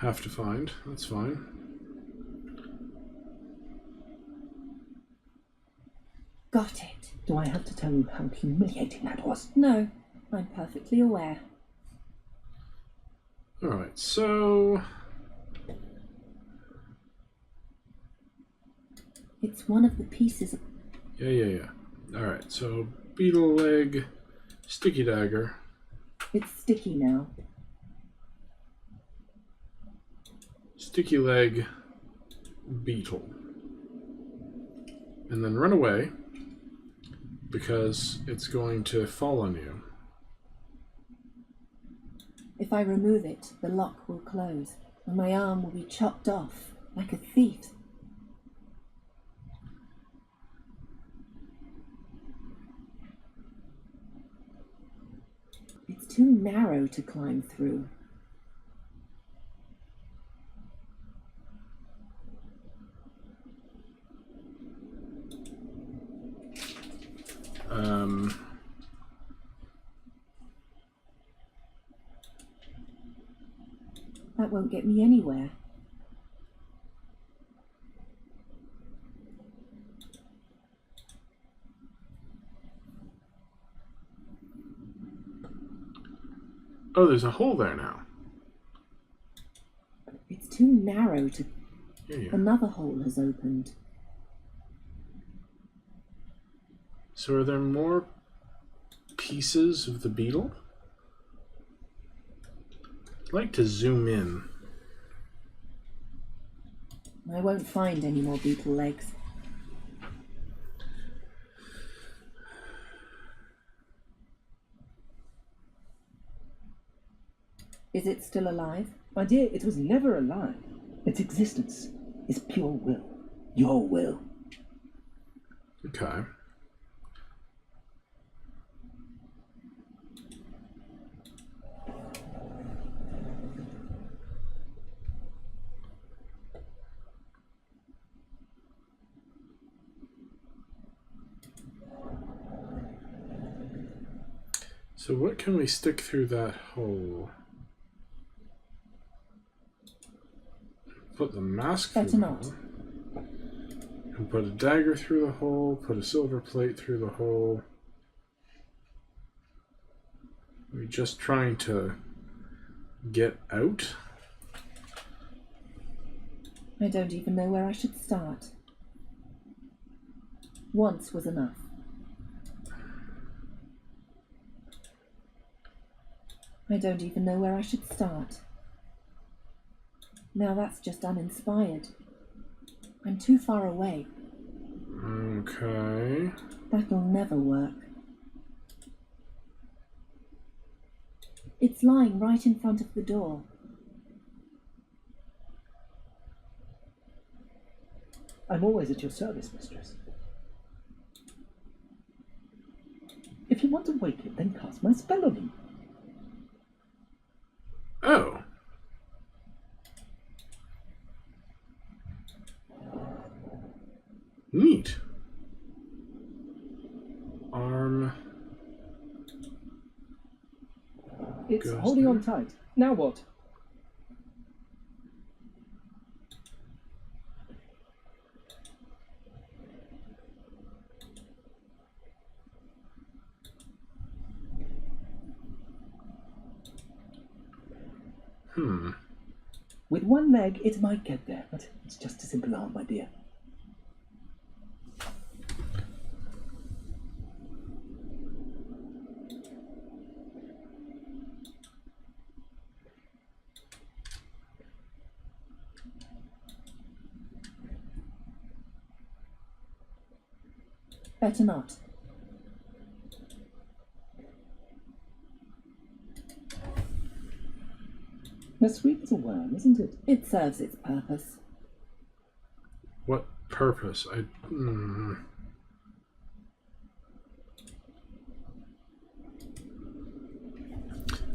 have to find. That's fine. Got it. Do I have to tell you how humiliating that was? No, I'm perfectly aware. Alright, so It's one of the pieces of... yeah. Alright, so beetle leg, sticky dagger. It's sticky now. Sticky leg, beetle. And then run away because it's going to fall on you. If I remove it, the lock will close, and my arm will be chopped off, like a thief's. too narrow to climb through. That won't get me anywhere. Oh, there's a hole there now. It's too narrow to... Yeah. Another hole has opened. So are there more pieces of the beetle? I'd like to zoom in. I won't find any more beetle legs. Is it still alive? My dear, it was never alive. Its existence is pure will. Your will. Okay. So what can we stick through that hole? Put the mask through Better the not. hole. And put a dagger through the hole. Put a silver plate through the hole. We're just trying to get out. I don't even know where I should start. Once was enough. I don't even know where I should start. Now that's just uninspired. I'm too far away. Okay. That'll never work. It's lying right in front of the door. I'm always at your service, mistress. If you want to wake it, then cast my spell on him. Oh. Neat. Arm. It's Goes holding there. on tight. Now what? With one leg, it might get there, but it's just a simple arm, my dear. Better not. As sweet as a worm, isn't it? It serves its purpose. What purpose?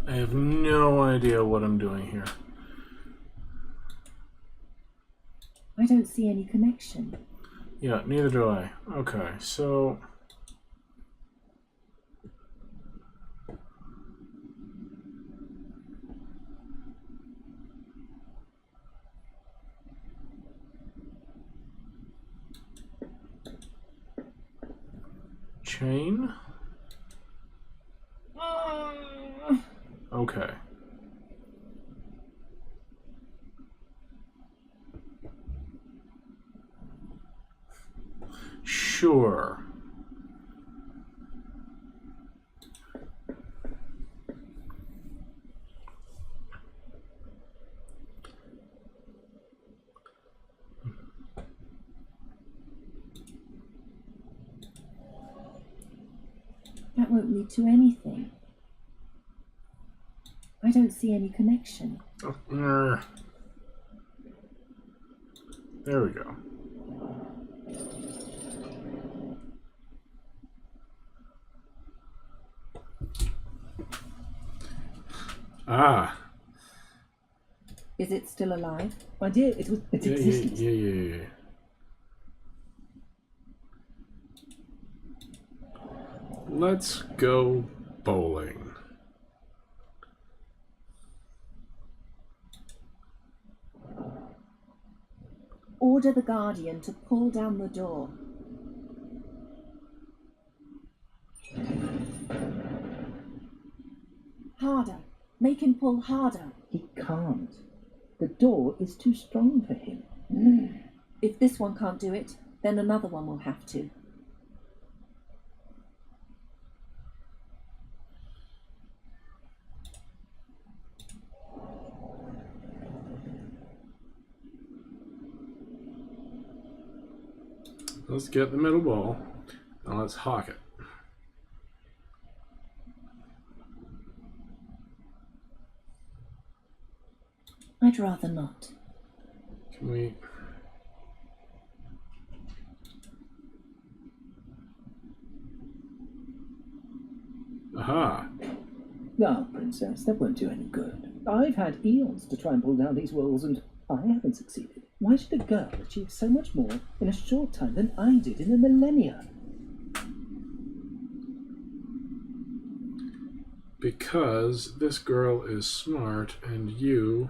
I have no idea what I'm doing here. I don't see any connection. Yeah, neither do I. Okay, so... Chain? Okay. Sure. That won't lead to anything. I don't see any connection. Oh, there we go. Ah. Is it still alive? My dear, it's Yeah, existence. yeah. Let's go bowling. Order the Guardian to pull down the door. Harder. Make him pull harder. He can't. The door is too strong for him. If this one can't do it, then another one will have to. Let's get the middle ball. Now let's hawk it. I'd rather not. Can we... Aha. Ah, Princess, that won't do any good. I've had eons to try and pull down these walls, and I haven't succeeded. Why should a girl achieve so much more in a short time than I did in a millennia? Because this girl is smart and you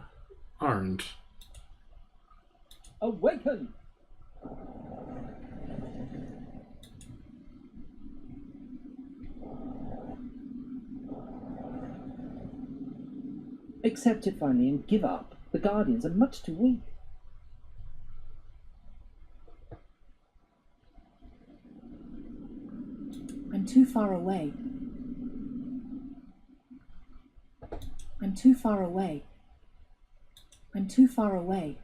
aren't. Awaken! Accept it finally and give up. The Guardians are much too weak. I'm too far away. I'm too far away. I'm too far away.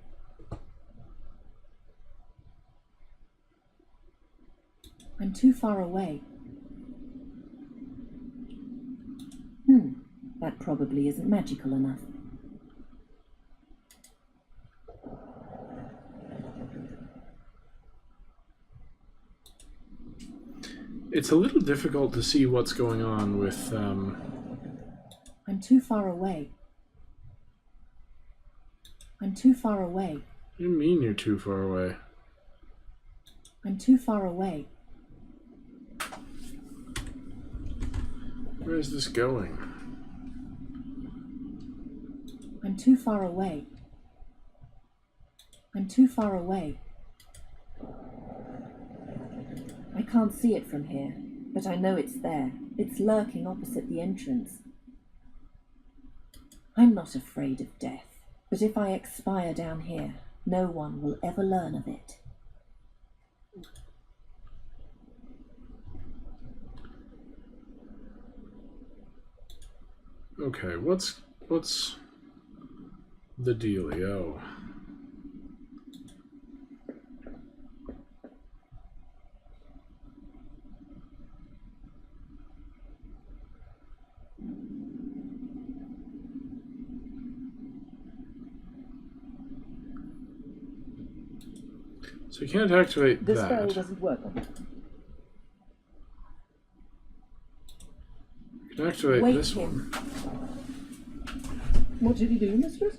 I'm too far away. That probably isn't magical enough. It's a little difficult to see what's going on with, I'm too far away. I'm too far away. What do you mean you're too far away? I'm too far away. Where is this going? I'm too far away. I'm too far away. I can't see it from here, but I know it's there. It's lurking opposite the entrance. I'm not afraid of death, but if I expire down here, no one will ever learn of it. Okay, what's the dealio? So you can't activate The spell that. doesn't work on it. You can activate Wake this him. one. What did he do, mistress?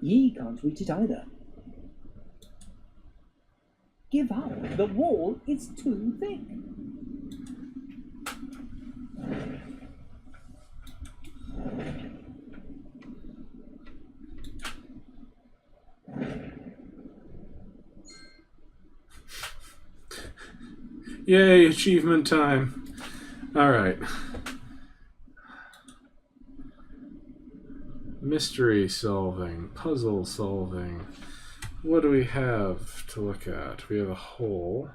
Ye can't reach it either. Give up. The wall is too thick. Yay, achievement time. Alright. Mystery solving, puzzle solving. What do we have to look at? We have a hole.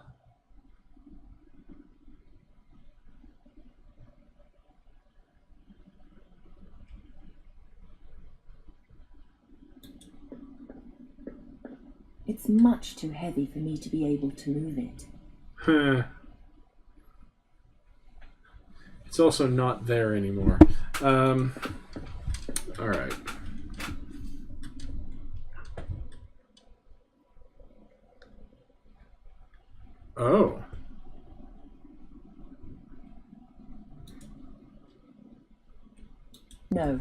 It's much too heavy for me to be able to move it. Huh. It's also not there anymore. Alright. Oh. No.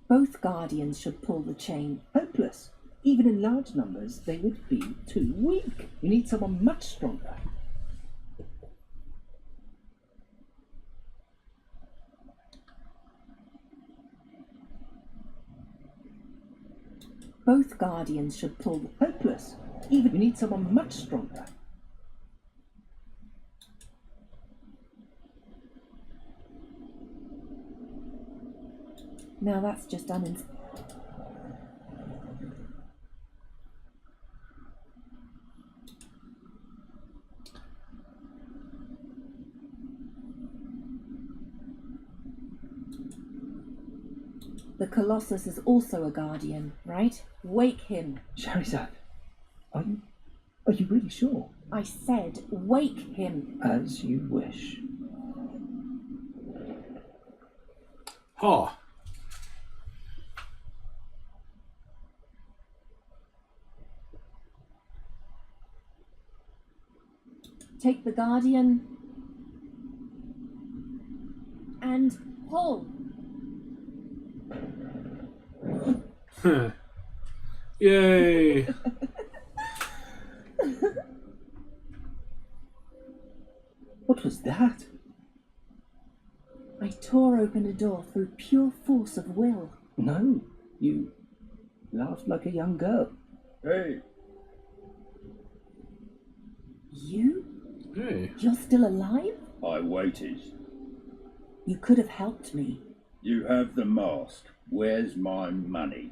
Both guardians should pull the chain. Hopeless. Even in large numbers, they would be too weak. You need someone much stronger. Both guardians should pull the... Hopeless. Even you need someone much stronger. Now that's just The Colossus is also a guardian, right? Wake him. Shahrazad, are you really sure? I said wake him. As you wish. Ha! Take the guardian and pull. Yay! What was that? I tore open a door through pure force of will. No, you laughed like a young girl. Hey, You? Hey. You're still alive? I waited. You could have helped me. You have the mask. Where's my money?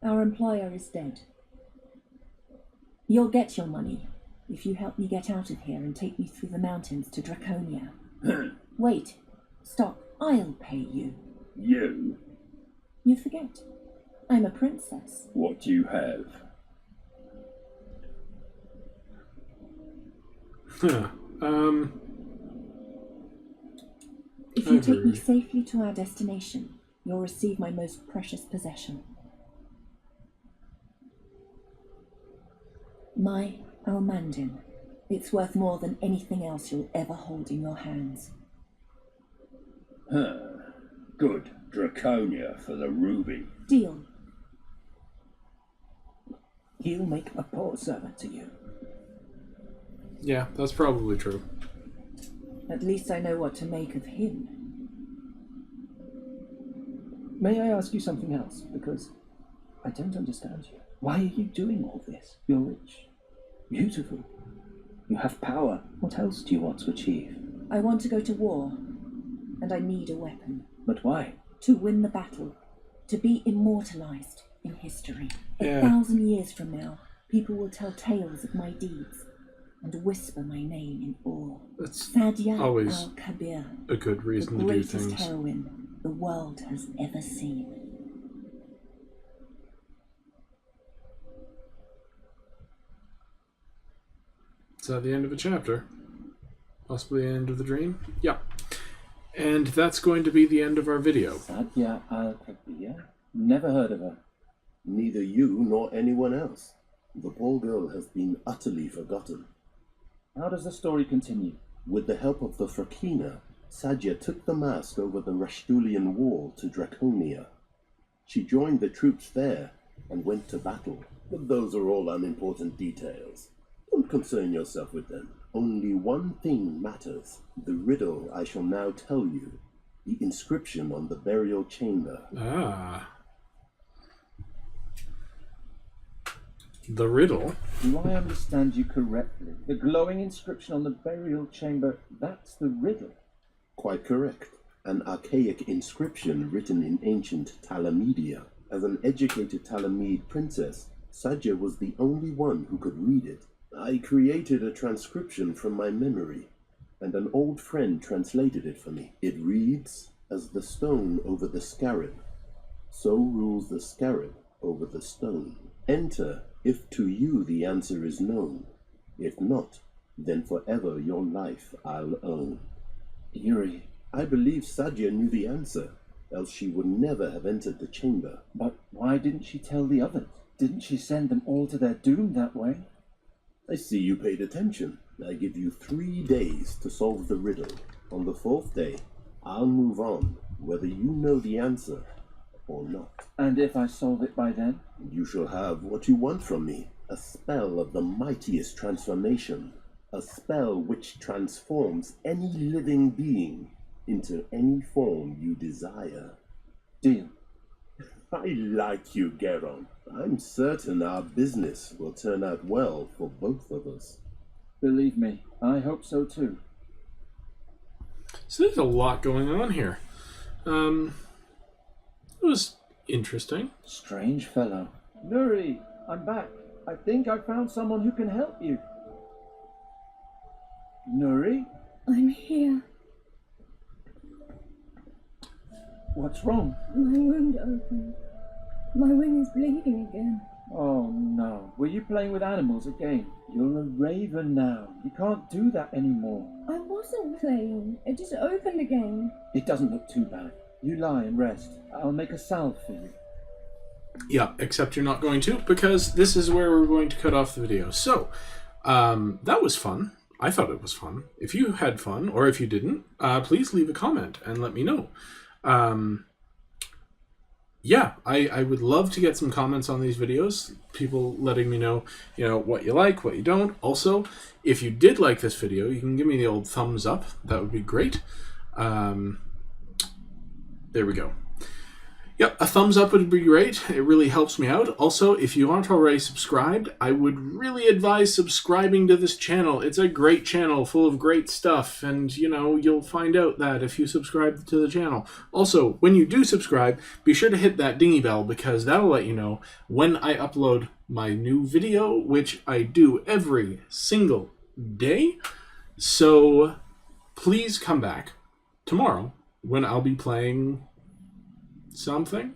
Our employer is dead. You'll get your money if you help me get out of here and take me through the mountains to Draconia. Wait. Stop. I'll pay you. You? You forget. I'm a princess. What do you have? Huh. If you take me Agree. safely to our destination, you'll receive my most precious possession. My Almandin. It's worth more than anything else you'll ever hold in your hands. Huh. Good. Draconia for the ruby. Deal. He'll make a poor servant to you. Yeah, that's probably true. At least I know what to make of him. May I ask you something else? Because I don't understand you. Why are you doing all this? You're rich, beautiful, you have power. What else do you want to achieve? I want to go to war, and I need a weapon. But why? To win the battle, to be immortalized in history. Yeah. 1,000 years from now, people will tell tales of my deeds and whisper my name in awe. That's Sadia always al-Kabir, a good the reason to do greatest things. heroine the world has ever seen. Is that the end of a chapter? Possibly the end of the dream? Yeah. And that's going to be the end of our video. Sadia al-Kabir? Never heard of her. Neither you nor anyone else. The poor girl has been utterly forgotten. How does the story continue? With the help of the Frakina, Sadia took the mask over the Rashtulian wall to Draconia. She joined the troops there and went to battle. But those are all unimportant details. Don't concern yourself with them. Only one thing matters. The riddle I shall now tell you. The inscription on the burial chamber. Ah. The riddle? Do I understand you correctly? The glowing inscription on the burial chamber, that's the riddle. Quite correct. An archaic inscription written in ancient Talamedia. As an educated Talamede princess, Sadia was the only one who could read it. I created a transcription from my memory, and an old friend translated it for me. It reads, as the stone over the scarab, so rules the scarab over the stone. Enter if to you the answer is known. If not, then forever your life I'll own. Eerie. I believe Sadia knew the answer. else she would never have entered the chamber. But why didn't she tell the others? Didn't she send them all to their doom that way? I see you paid attention. I give you 3 days to solve the riddle. On the 4th day, I'll move on, whether you know the answer or not. And if I solve it by then? You shall have what you want from me. A spell of the mightiest transformation. A spell which transforms any living being into any form you desire. Deal. I like you, Geron. I'm certain our business will turn out well for both of us. Believe me, I hope so too. So there's a lot going on here. It was interesting. Strange fellow. Nuri, I'm back. I think I found someone who can help you. Nuri? I'm here. What's wrong? My wound opened. My wing is bleeding again. Oh no. Were you playing with animals again? You're a raven now. You can't do that anymore. I wasn't playing. It just opened again. It doesn't look too bad. You lie and rest. I'll make a salve for you. Yeah, except you're not going to, because this is where we're going to cut off the video. So, that was fun. I thought it was fun. If you had fun, or if you didn't, please leave a comment and let me know. Yeah, I would love to get some comments on these videos. People letting me know, what you like, what you don't. Also, if you did like this video, you can give me the old thumbs up. That would be great. There we go. Yep, a thumbs up would be great. It really helps me out. Also, if you aren't already subscribed, I would really advise subscribing to this channel. It's a great channel full of great stuff, and, you'll find out that if you subscribe to the channel. Also, when you do subscribe, be sure to hit that dingy bell, because that'll let you know when I upload my new video, which I do every single day. So, please come back tomorrow when I'll be playing something.